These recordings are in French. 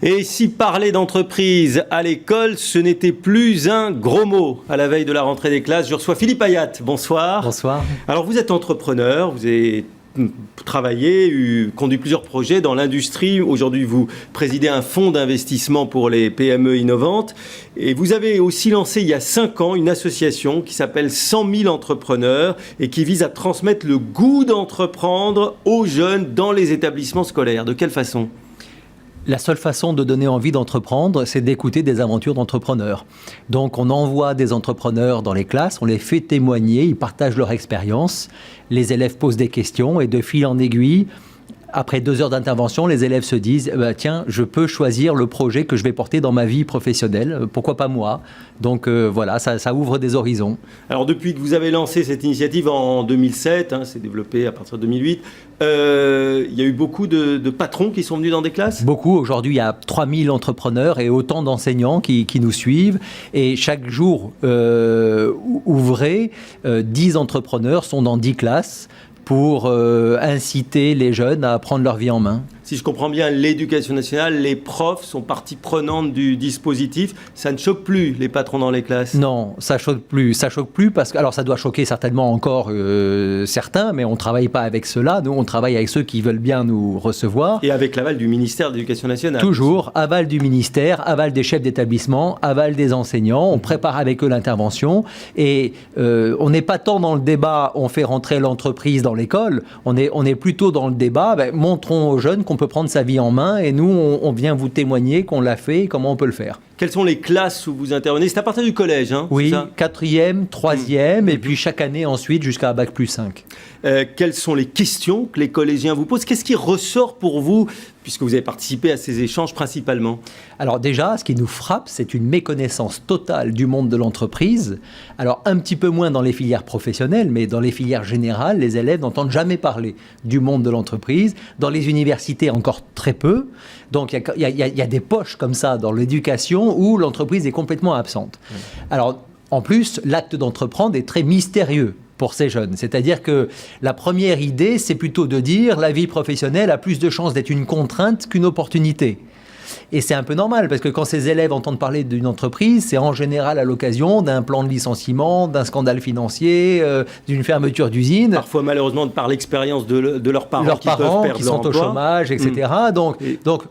Et si parler d'entreprise à l'école, ce n'était plus un gros mot à la veille de la rentrée des classes, je reçois Philippe Ayat. Bonsoir. Bonsoir. Alors vous êtes entrepreneur, vous avez travaillé, conduit plusieurs projets dans l'industrie. Aujourd'hui, vous présidez un fonds d'investissement pour les PME innovantes. Et vous avez aussi lancé il y a 5 ans une association qui s'appelle 100 000 entrepreneurs et qui vise à transmettre le goût d'entreprendre aux jeunes dans les établissements scolaires. De quelle façon ? La seule façon de donner envie d'entreprendre, c'est d'écouter des aventures d'entrepreneurs. Donc on envoie des entrepreneurs dans les classes, on les fait témoigner, ils partagent leur expérience, les élèves posent des questions et de fil en aiguille, après 2 heures d'intervention, les élèves se disent tiens, je peux choisir le projet que je vais porter dans ma vie professionnelle, pourquoi pas moi ? Donc voilà, ça ouvre des horizons. Alors depuis que vous avez lancé cette initiative en 2007, c'est développé à partir de 2008, il y a eu beaucoup de patrons qui sont venus dans des classes ? Beaucoup. Aujourd'hui, il y a 3000 entrepreneurs et autant d'enseignants qui nous suivent. Et chaque jour ouvré, 10 entrepreneurs sont dans 10 classes pour inciter les jeunes à prendre leur vie en main. Si je comprends bien, l'Éducation nationale, les profs sont partie prenante du dispositif. Ça ne choque plus les patrons dans les classes ? Non, ça choque plus. Ça choque plus parce que, alors ça doit choquer certainement encore certains, mais on ne travaille pas avec ceux-là. Nous, on travaille avec ceux qui veulent bien nous recevoir. Et avec l'aval du ministère de l'Éducation nationale. Toujours, aval du ministère, aval des chefs d'établissement, aval des enseignants. On prépare avec eux l'intervention. Et on n'est pas tant dans le débat, on fait rentrer l'entreprise dans l'école. On est plutôt dans le débat, montrons aux jeunes qu'on peut prendre sa vie en main et nous, on vient vous témoigner qu'on l'a fait et comment on peut le faire. Quelles sont les classes où vous intervenez ? C'est à partir du collège, Oui, 4e, 3e, et puis chaque année ensuite jusqu'à Bac+5. Quelles sont les questions que les collégiens vous posent ? Qu'est-ce qui ressort pour vous, puisque vous avez participé à ces échanges principalement ? Alors déjà, ce qui nous frappe, c'est une méconnaissance totale du monde de l'entreprise. Alors un petit peu moins dans les filières professionnelles, mais dans les filières générales, les élèves n'entendent jamais parler du monde de l'entreprise. Dans les universités, encore très peu. Donc il y a des poches comme ça dans l'éducation où l'entreprise est complètement absente. Alors en plus, l'acte d'entreprendre est très mystérieux pour ces jeunes. C'est-à-dire que la première idée, c'est plutôt de dire la vie professionnelle a plus de chances d'être une contrainte qu'une opportunité. Et c'est un peu normal, parce que quand ces élèves entendent parler d'une entreprise, c'est en général à l'occasion d'un plan de licenciement, d'un scandale financier, d'une fermeture d'usine. Parfois, malheureusement, par l'expérience de leurs parents qui peuvent perdre qui leur sont au emploi. chômage, etc. Donc,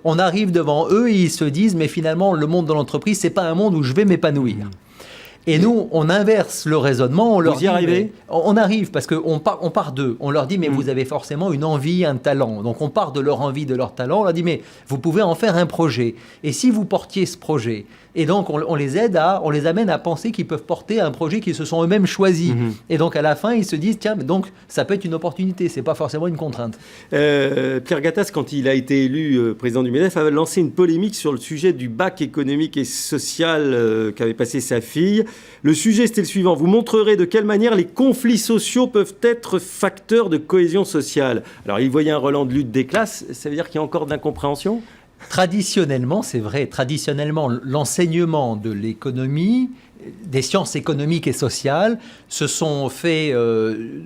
on arrive devant eux et ils se disent, mais finalement, le monde de l'entreprise, c'est pas un monde où je vais m'épanouir. Et nous, on inverse le raisonnement. Vous y arrivez ? On arrive parce qu'on part d'eux. On leur dit, mais vous avez forcément une envie, un talent. Donc on part de leur envie, de leur talent. On leur dit, mais vous pouvez en faire un projet. Et si vous portiez ce projet ? Et donc on les amène à penser qu'ils peuvent porter un projet qu'ils se sont eux-mêmes choisis. Et donc à la fin, ils se disent, tiens, donc ça peut être une opportunité. C'est pas forcément une contrainte. Pierre Gattaz, quand il a été élu président du MEDEF, avait lancé une polémique sur le sujet du bac économique et social qu'avait passé sa fille. Le sujet, c'était le suivant. Vous montrerez de quelle manière les conflits sociaux peuvent être facteurs de cohésion sociale. Alors, il voyait un relent de lutte des classes. Ça veut dire qu'il y a encore de l'incompréhension ? Traditionnellement, c'est vrai, l'enseignement de l'économie, des sciences économiques et sociales, se sont faits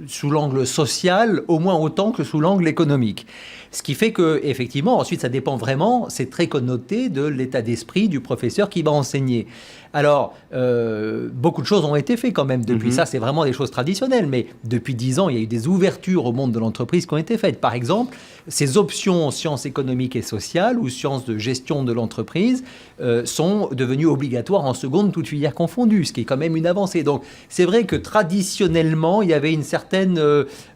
sous l'angle social au moins autant que sous l'angle économique. Ce qui fait que, effectivement, ensuite, ça dépend vraiment, c'est très connoté de l'état d'esprit du professeur qui va enseigner. Alors, beaucoup de choses ont été faites quand même depuis. Ça, c'est vraiment des choses traditionnelles. Mais depuis 10 ans, il y a eu des ouvertures au monde de l'entreprise qui ont été faites. Par exemple, ces options sciences économiques et sociales ou sciences de gestion de l'entreprise sont devenues obligatoires en seconde, toutes filières confondues, ce qui est quand même une avancée. Donc, c'est vrai que traditionnellement, il y avait une certaine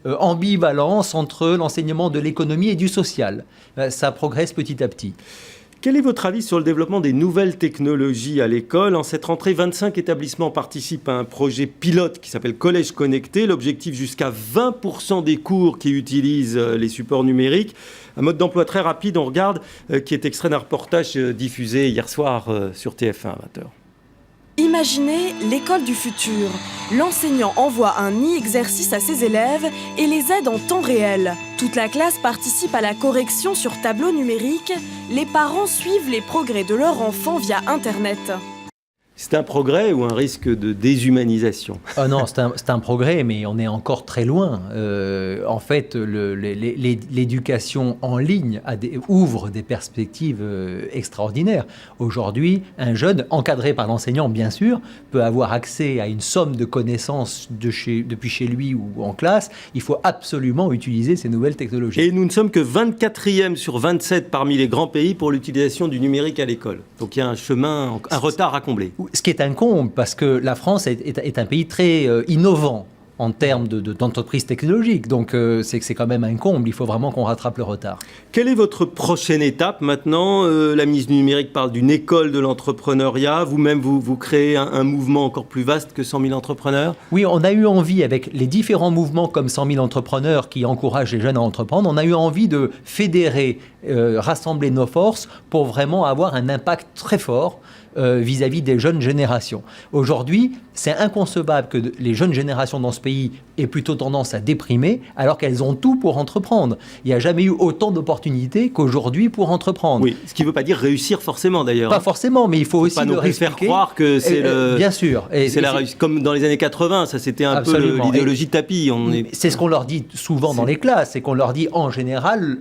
ambivalence entre l'enseignement de l'économie et du social. Ça progresse petit à petit. Quel est votre avis sur le développement des nouvelles technologies à l'école ? En cette rentrée, 25 établissements participent à un projet pilote qui s'appelle Collège Connecté. L'objectif, jusqu'à 20% des cours qui utilisent les supports numériques. Un mode d'emploi très rapide, on regarde, qui est extrait d'un reportage diffusé hier soir sur TF1 à 20h. Imaginez l'école du futur. L'enseignant envoie un e-exercice à ses élèves et les aide en temps réel. Toute la classe participe à la correction sur tableau numérique. Les parents suivent les progrès de leur enfant via Internet. C'est un progrès ou un risque de déshumanisation? Oh non, c'est un progrès, mais on est encore très loin. En fait, l'éducation en ligne ouvre des perspectives extraordinaires. Aujourd'hui, un jeune, encadré par l'enseignant bien sûr, peut avoir accès à une somme de connaissances depuis chez lui ou en classe. Il faut absolument utiliser ces nouvelles technologies. Et nous ne sommes que 24e sur 27 parmi les grands pays pour l'utilisation du numérique à l'école. Donc il y a un retard à combler. Ce qui est un comble, parce que la France est un pays très innovant en termes d'entreprises technologiques. Donc c'est quand même un comble, il faut vraiment qu'on rattrape le retard. Quelle est votre prochaine étape maintenant? La ministre du Numérique parle d'une école de l'entrepreneuriat. Vous-même, vous créez un mouvement encore plus vaste que 100 000 entrepreneurs? Oui, on a eu envie, avec les différents mouvements comme 100 000 entrepreneurs qui encouragent les jeunes à entreprendre, on a eu envie de fédérer, rassembler nos forces pour vraiment avoir un impact très fort vis-à-vis des jeunes générations. Aujourd'hui, c'est inconcevable que les jeunes générations dans ce pays aient plutôt tendance à déprimer alors qu'elles ont tout pour entreprendre. Il n'y a jamais eu autant d'opportunités qu'aujourd'hui pour entreprendre. Oui, ce qui ne veut pas dire réussir forcément d'ailleurs. Pas forcément, mais il faut aussi leur expliquer. Faire croire que c'est bien sûr. C'est la réussite. Comme dans les années 80, ça c'était un peu l'idéologie tapis. C'est ce qu'on leur dit souvent dans les classes, c'est qu'on leur dit en général,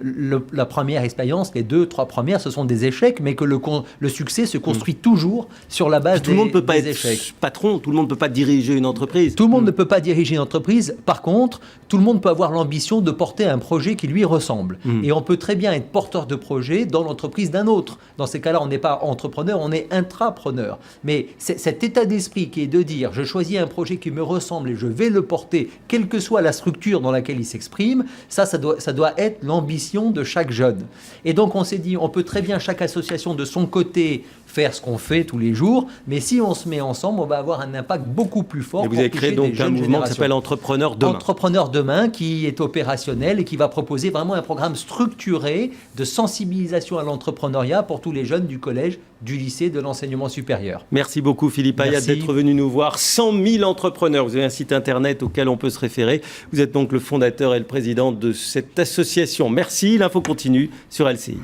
la première expérience, les 2-3 premières, ce sont des échecs, mais que le succès se construit toujours sur la base des échecs. Tout le monde ne peut pas être patron, tout le monde ne peut pas diriger une entreprise. Tout le monde ne peut pas diriger une entreprise. Par contre, tout le monde peut avoir l'ambition de porter un projet qui lui ressemble. Et on peut très bien être porteur de projet dans l'entreprise d'un autre. Dans ces cas-là, on n'est pas entrepreneur, on est intrapreneur. Mais cet état d'esprit qui est de dire, je choisis un projet qui me ressemble et je vais le porter, quelle que soit la structure dans laquelle il s'exprime, ça doit être l'ambition de chaque jeune. Et donc on s'est dit, on peut très bien, chaque association de son côté, faire ce qu'on fait tous les jours, mais si on se met ensemble, on va avoir un impact beaucoup plus fort. Et vous avez créé donc un mouvement qui s'appelle Entrepreneurs Demain. Entrepreneurs Demain, qui est opérationnel et qui va proposer vraiment un programme structuré de sensibilisation à l'entrepreneuriat pour tous les jeunes du collège, du lycée, de l'enseignement supérieur. Merci beaucoup Philippe Ayat d'être venu nous voir. 100 000 entrepreneurs, vous avez un site internet auquel on peut se référer. Vous êtes donc le fondateur et le président de cette association. Merci, l'info continue sur LCI.